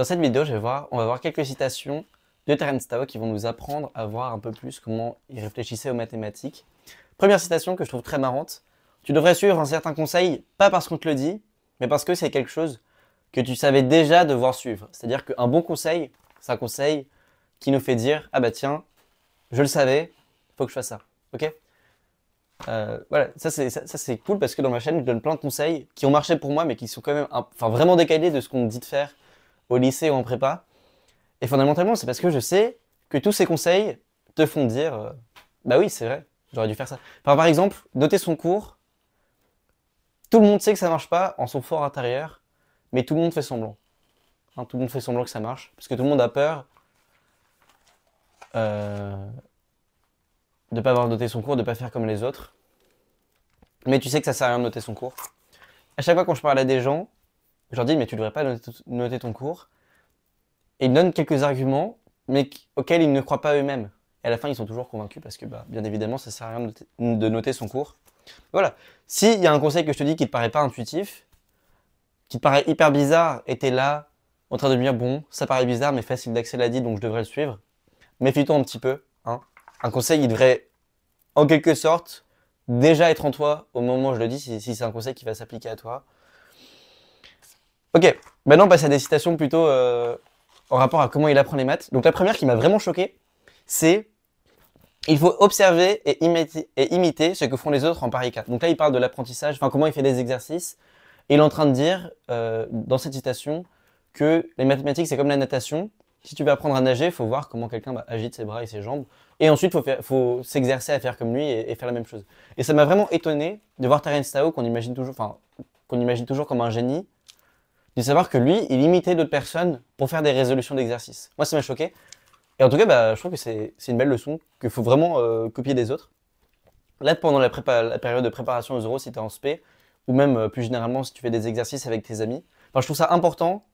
Dans cette vidéo, on va voir quelques citations de Terence Tao qui vont nous apprendre à voir un peu plus comment il réfléchissait aux mathématiques. Première citation que je trouve très marrante. Tu devrais suivre un certain conseil, pas parce qu'on te le dit, mais parce que c'est quelque chose que tu savais déjà devoir suivre. C'est-à-dire qu'un bon conseil, c'est un conseil qui nous fait dire « Ah bah tiens, je le savais, faut que je fasse ça. » Ok. Voilà, ça c'est cool parce que dans ma chaîne, je donne plein de conseils qui ont marché pour moi, mais qui sont quand même vraiment décalés de ce qu'on me dit de faire au lycée ou en prépa. Et fondamentalement, c'est parce que je sais que tous ces conseils te font dire bah oui, c'est vrai, j'aurais dû faire ça. Par exemple, noter son cours, tout le monde sait que ça marche pas en son fort intérieur, mais tout le monde fait semblant. Hein, tout le monde fait semblant que ça marche, parce que tout le monde a peur de pas avoir noté son cours, de pas faire comme les autres. Mais tu sais que ça sert à rien de noter son cours. À chaque fois quand je parle à des gens, je leur dis mais tu devrais pas noter ton cours. Et ils donnent quelques arguments, mais auxquels ils ne croient pas eux-mêmes. Et à la fin, ils sont toujours convaincus parce que, bien évidemment, ça sert à rien de noter son cours. Voilà. S'il y a un conseil que je te dis qui te paraît pas intuitif, qui te paraît hyper bizarre, et t'es là, en train de me dire, bon, ça paraît bizarre, mais facile d'accès l'a dit, donc je devrais le suivre, méfie-toi un petit peu. Hein. Un conseil, il devrait, en quelque sorte, déjà être en toi au moment où je le dis, si c'est un conseil qui va s'appliquer à toi. Ok, maintenant on passe à des citations plutôt en rapport à comment il apprend les maths. Donc la première qui m'a vraiment choqué, c'est il faut observer et imiter ce que font les autres en pareil cas. Donc là il parle de l'apprentissage, enfin comment il fait des exercices. Et il est en train de dire dans cette citation que les mathématiques c'est comme la natation. Si tu veux apprendre à nager, il faut voir comment quelqu'un agite ses bras et ses jambes. Et ensuite, il faut s'exercer à faire comme lui et faire la même chose. Et ça m'a vraiment étonné de voir Terence Tao qu'on imagine toujours comme un génie, de savoir que lui, il imitait d'autres personnes pour faire des résolutions d'exercices. Moi, ça m'a choqué. Et en tout cas, je trouve que c'est une belle leçon, qu'il faut vraiment copier des autres. Là, pendant la période de préparation aux euros, si tu es en spé, ou même plus généralement si tu fais des exercices avec tes amis, je trouve ça important,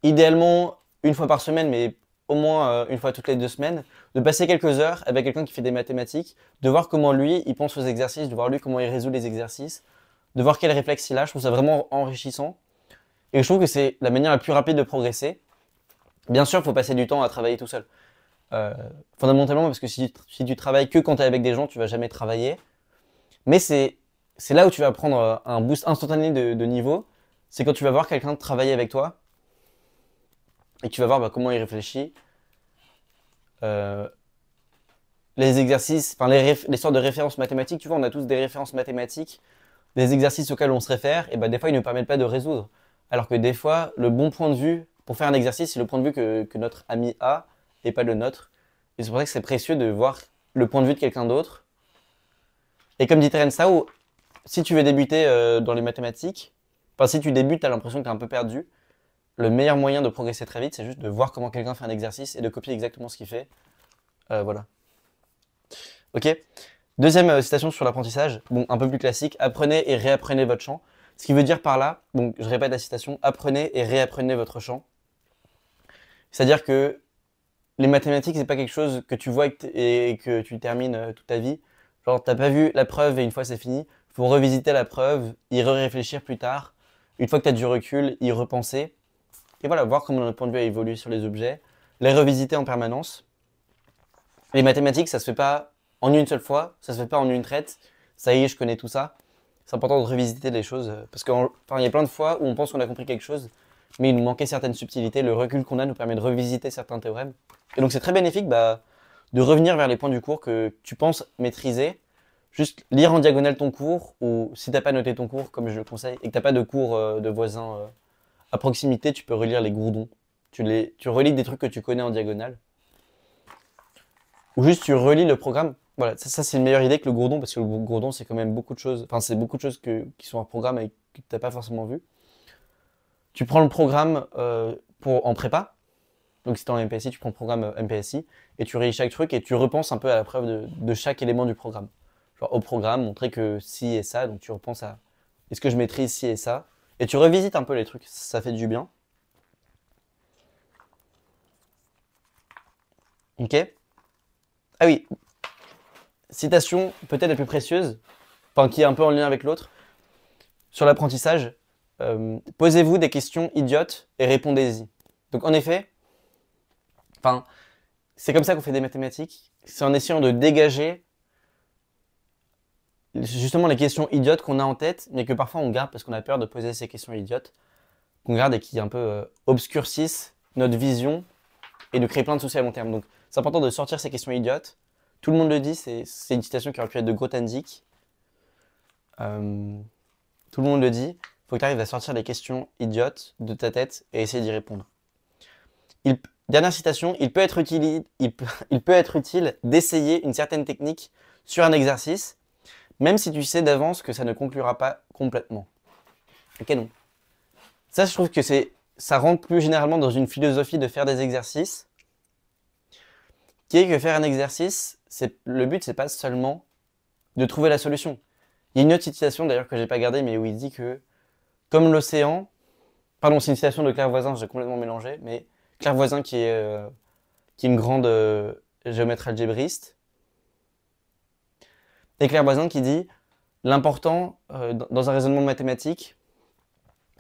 idéalement une fois par semaine, mais au moins une fois toutes les 2 semaines, de passer quelques heures avec quelqu'un qui fait des mathématiques, de voir comment lui, il pense aux exercices, de voir lui comment il résout les exercices, de voir quel réflexe il a. Je trouve ça vraiment enrichissant. Et je trouve que c'est la manière la plus rapide de progresser. Bien sûr, il faut passer du temps à travailler tout seul. Fondamentalement, parce que si tu travailles que quand tu es avec des gens, tu vas jamais travailler. Mais c'est là où tu vas prendre un boost instantané de niveau. C'est quand tu vas voir quelqu'un travailler avec toi et que tu vas voir comment il réfléchit. Les exercices, les sortes de références mathématiques, tu vois, on a tous des références mathématiques, des exercices auxquels on se réfère, et des fois, ils ne nous permettent pas de résoudre. Alors que des fois, le bon point de vue pour faire un exercice, c'est le point de vue que notre ami a, et pas le nôtre. Et c'est pour ça que c'est précieux de voir le point de vue de quelqu'un d'autre. Et comme dit Terence Tao, si tu veux débuter dans les mathématiques, si tu débutes, tu as l'impression que tu es un peu perdu, le meilleur moyen de progresser très vite, c'est juste de voir comment quelqu'un fait un exercice et de copier exactement ce qu'il fait. Voilà. Ok. Deuxième citation sur l'apprentissage, bon, un peu plus classique, apprenez et réapprenez votre chant. Ce qui veut dire par là, donc je répète la citation, apprenez et réapprenez votre chant. C'est-à-dire que les mathématiques, c'est pas quelque chose que tu vois et que tu termines toute ta vie. Genre, t'as pas vu la preuve et une fois c'est fini, faut revisiter la preuve, y réfléchir plus tard. Une fois que tu as du recul, y repenser. Et voilà, voir comment notre point de vue a évolué sur les objets, les revisiter en permanence. Les mathématiques, ça se fait pas en une seule fois, ça se fait pas en une traite. Ça y est, je connais tout ça. C'est important de revisiter les choses parce qu'il y a plein de fois où on pense qu'on a compris quelque chose, mais il nous manquait certaines subtilités. Le recul qu'on a nous permet de revisiter certains théorèmes. Et donc c'est très bénéfique de revenir vers les points du cours que tu penses maîtriser. Juste lire en diagonale ton cours, ou si t'as pas noté ton cours, comme je le conseille, et que t'as pas de cours de voisins à proximité, tu peux relire les gourdons. Tu relis des trucs que tu connais en diagonale. Ou juste tu relis le programme. Voilà, ça c'est une meilleure idée que le gourdon, parce que le gourdon c'est quand même beaucoup de choses, enfin c'est beaucoup de choses qui sont en programme et que t'as pas forcément vu. Tu prends le programme en prépa, donc si t'es en MPSI, tu prends le programme MPSI, et tu relis chaque truc et tu repenses un peu à la preuve de chaque élément du programme. Genre au programme, montrer que ci et ça, donc tu repenses à est-ce que je maîtrise ci et ça, et tu revisites un peu les trucs, ça fait du bien. Ok. Ah oui, citation peut-être la plus précieuse, enfin qui est un peu en lien avec l'autre, sur l'apprentissage. posez-vous des questions idiotes et répondez-y. Donc en effet, c'est comme ça qu'on fait des mathématiques. C'est en essayant de dégager justement les questions idiotes qu'on a en tête, mais que parfois on garde parce qu'on a peur de poser ces questions idiotes, qu'on garde et qui un peu obscurcissent notre vision et de créer plein de soucis à long terme. Donc c'est important de sortir ces questions idiotes. Tout le monde le dit, c'est une citation qui aurait pu être de Grothendieck. Tout le monde le dit. Il faut que tu arrives à sortir les questions idiotes de ta tête et essayer d'y répondre. Dernière citation, il peut être utile d'essayer une certaine technique sur un exercice, même si tu sais d'avance que ça ne conclura pas complètement. Ok, non. Ça, je trouve que ça rentre plus généralement dans une philosophie de faire des exercices, qui est que faire un exercice, le but, c'est pas seulement de trouver la solution. Il y a une autre citation d'ailleurs que j'ai pas gardée, mais où il dit que, comme l'océan, pardon, c'est une citation de Claire Voisin, j'ai complètement mélangé, mais Claire Voisin qui est une grande géomètre algébriste, et Claire Voisin qui dit l'important dans un raisonnement mathématique,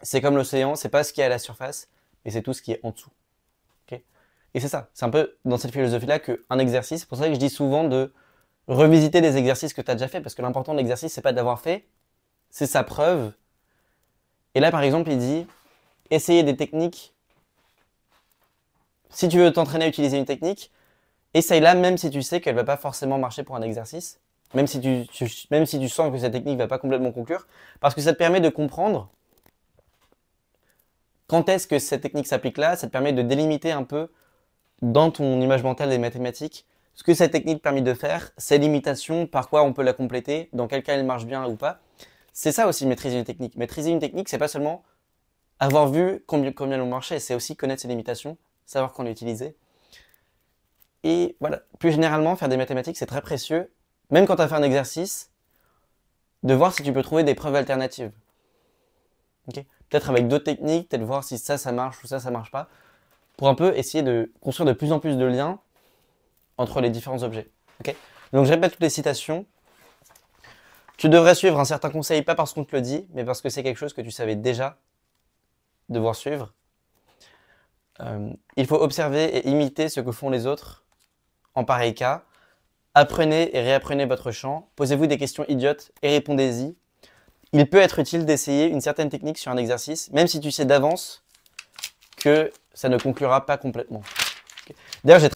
c'est comme l'océan, c'est pas ce qui est à la surface, mais c'est tout ce qui est en dessous. Okay, et c'est ça, c'est un peu dans cette philosophie-là qu'un exercice, c'est pour ça que je dis souvent de revisiter des exercices que tu as déjà fait, parce que l'important de l'exercice, c'est pas d'avoir fait, c'est sa preuve. Et là, par exemple, il dit essayer des techniques. Si tu veux t'entraîner à utiliser une technique, essaye-la même si tu sais qu'elle ne va pas forcément marcher pour un exercice, même si tu sens que cette technique ne va pas complètement conclure, parce que ça te permet de comprendre quand est-ce que cette technique s'applique là, ça te permet de délimiter un peu dans ton image mentale des mathématiques ce que cette technique permet de faire, ses limitations, par quoi on peut la compléter, dans quel cas elle marche bien ou pas. C'est ça aussi maîtriser une technique. Maîtriser une technique, c'est pas seulement avoir vu combien elle marchait, c'est aussi connaître ses limitations, savoir quand l'utiliser. Et voilà, plus généralement, faire des mathématiques, c'est très précieux, même quand tu as fait un exercice, de voir si tu peux trouver des preuves alternatives. Okay, peut-être avec d'autres techniques, peut-être voir si ça marche ou ça marche pas, pour un peu essayer de construire de plus en plus de liens entre les différents objets. Okay, donc je répète toutes les citations. Tu devrais suivre un certain conseil, pas parce qu'on te le dit, mais parce que c'est quelque chose que tu savais déjà devoir suivre. Il faut observer et imiter ce que font les autres en pareil cas. Apprenez et réapprenez votre chant. Posez-vous des questions idiotes et répondez-y. Il peut être utile d'essayer une certaine technique sur un exercice, même si tu sais d'avance que ça ne conclura pas complètement. Okay. D'ailleurs, j'ai